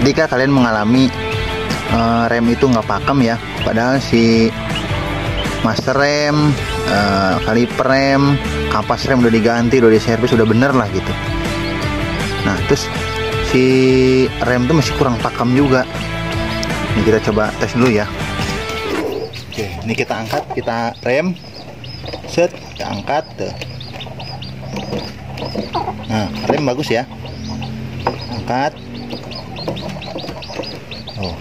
ketika kalian mengalami rem itu nggak pakem ya, padahal si master rem, kaliper rem, kampas rem udah diganti, udah diservis, udah bener lah gitu. Nah terus si rem tuh masih kurang pakem juga. Ini kita coba tes dulu ya. Oke, ini kita angkat, kita rem, set, kita angkat tuh. Nah rem bagus ya, angkat. Oh.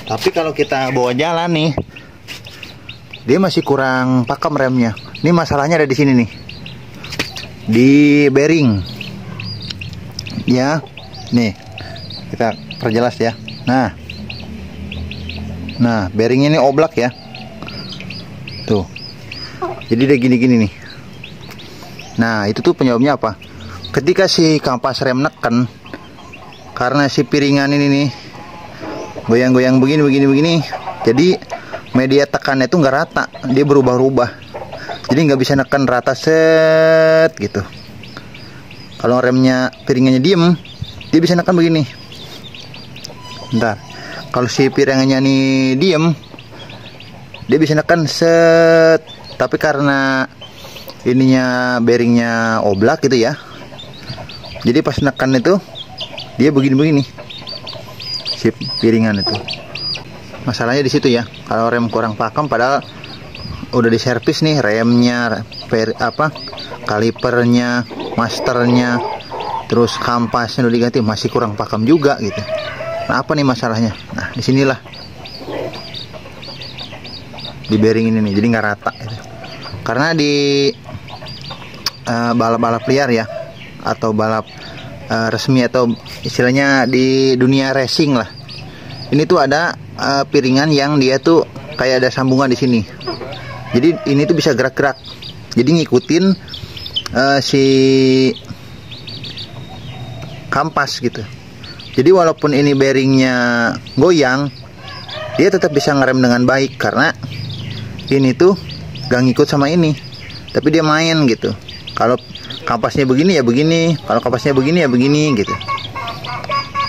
Tapi kalau kita bawa jalan nih, dia masih kurang pakem remnya. Ini masalahnya ada di sini nih, di bearing ya. Nih kita perjelas ya. Nah bearingnya ini oblak ya, tuh. Jadi dia gini-gini nih. Nah itu tuh penyebabnya apa? Ketika si kampas rem neken, karena si piringan ini nih goyang-goyang begini, jadi media tekannya itu nggak rata, dia berubah-ubah. Jadi nggak bisa neken rata set gitu. Kalau remnya piringannya diem, dia bisa neken begini. Bentar. Kalau si piringannya nih diem, dia bisa neken set. Tapi karena ininya bearingnya oblak gitu ya, jadi pas neken itu dia begini-begini si piringan itu. Masalahnya di situ ya. Kalau rem kurang pakem, padahal udah diservis nih remnya, kalipernya, masternya, terus kampasnya udah diganti, masih kurang pakem juga gitu. Nah apa nih masalahnya? Nah disinilah, di bearing ini nih, jadi nggak rata gitu. Karena di balap-balap liar ya, atau balap resmi, atau istilahnya di dunia racing lah, ini tuh ada piringan yang dia tuh kayak ada sambungan di sini. Jadi ini tuh bisa gerak-gerak. Jadi ngikutin si kampas gitu. Jadi walaupun ini bearingnya goyang, dia tetap bisa ngerem dengan baik karena ini tuh gak ngikut sama ini, tapi dia main gitu. Kalau kampasnya begini ya begini, kalau kampasnya begini ya begini gitu.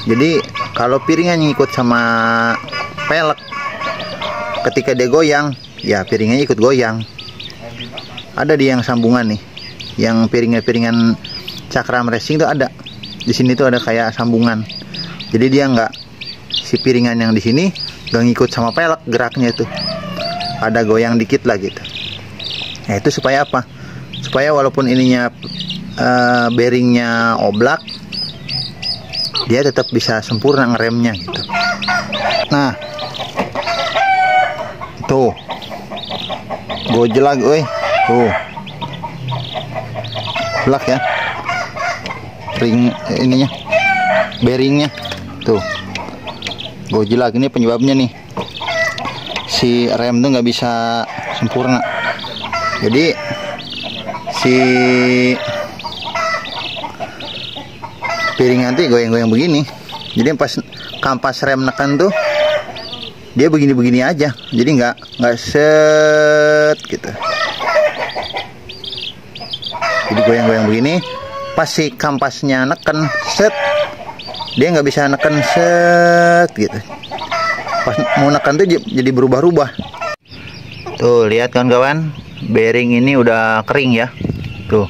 Jadi kalau piringan ngikut sama pelek, ketika dia goyang, ya piringnya ikut goyang. Ada di yang sambungan nih, yang piringan cakram racing itu ada. Di sini tuh ada kayak sambungan. Jadi dia nggak, si piringan yang di sini nggak ngikut sama pelek geraknya itu. Ada goyang dikit lah gitu. Nah itu supaya apa? Supaya walaupun ininya bearingnya oblak, dia tetap bisa sempurna ngeremnya gitu. Nah tuh gojelag, tuh blak ya, ring ininya, bearingnya tuh gojelag. Ini penyebabnya nih, si rem tuh nggak bisa sempurna. Jadi si piringan tuh goyang-goyang begini. Jadi pas kampas rem neken tuh dia begini-begini aja, jadi nggak set gitu. Jadi goyang-goyang begini. Pas si kampasnya neken set, dia nggak bisa neken set gitu. Pas mau neken tuh jadi berubah-ubah. Tuh lihat kawan-kawan, bearing ini udah kering ya. Tuh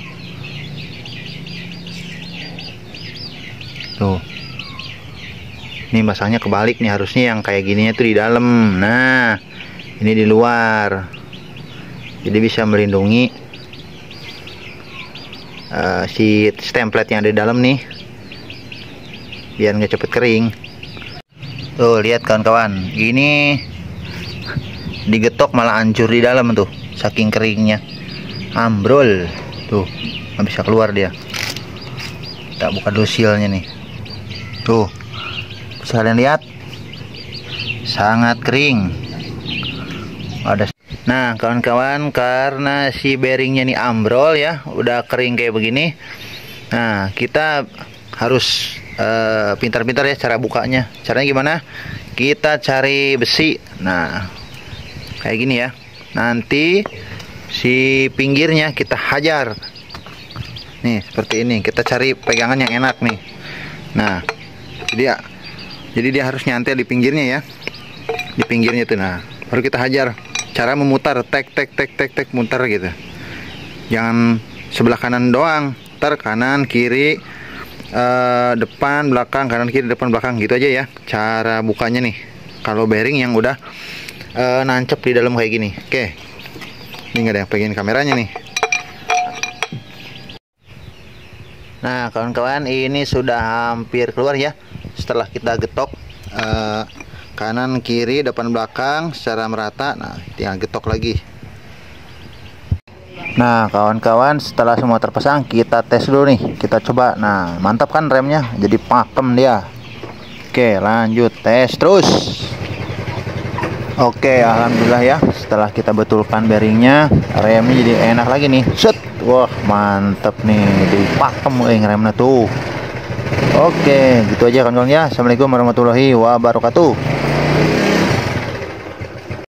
ini masangnya kebalik nih, harusnya yang kayak gininya tuh di dalam. Nah ini di luar, jadi bisa melindungi si stemplet yang ada di dalam nih, biar nggak cepet kering. Tuh lihat kawan-kawan, ini digetok malah hancur di dalam tuh, saking keringnya, ambrol tuh, nggak bisa keluar dia. Kita buka dosilnya nih, tuh bisa kalian lihat, sangat kering. Nah kawan-kawan, karena si bearingnya nih ambrol ya, udah kering kayak begini. Nah kita harus pintar-pintar ya cara bukanya. Caranya gimana? Kita cari besi. Nah kayak gini ya. Nanti si pinggirnya kita hajar. Nih seperti ini. Kita cari pegangan yang enak nih. Nah jadi ya, Jadi dia harus nyantai di pinggirnya ya. Di pinggirnya tuh. Nah, baru kita hajar. Cara memutar, tek tek tek tek tek, muter gitu. Jangan sebelah kanan doang. Ntar kanan, kiri, depan, belakang, kanan, kiri, depan, belakang, gitu aja ya. Cara bukanya nih. Kalau bearing yang udah nancep di dalam kayak gini. Oke. Ini nggak ada yang pegangin kameranya nih. Nah, kawan-kawan, ini sudah hampir keluar ya. Setelah kita getok kanan, kiri, depan, belakang secara merata. Nah, tinggal getok lagi. Nah, kawan-kawan, setelah semua terpasang, kita tes dulu nih. Kita coba. Nah, mantap kan remnya? Jadi pakem dia. Oke, lanjut tes terus. Oke, alhamdulillah ya. Setelah kita betulkan bearingnya, remnya jadi enak lagi nih. Set. Wah, mantap nih. Dipakem remnya tuh. Oke, gitu aja kawan-kawan ya. Assalamualaikum warahmatullahi wabarakatuh.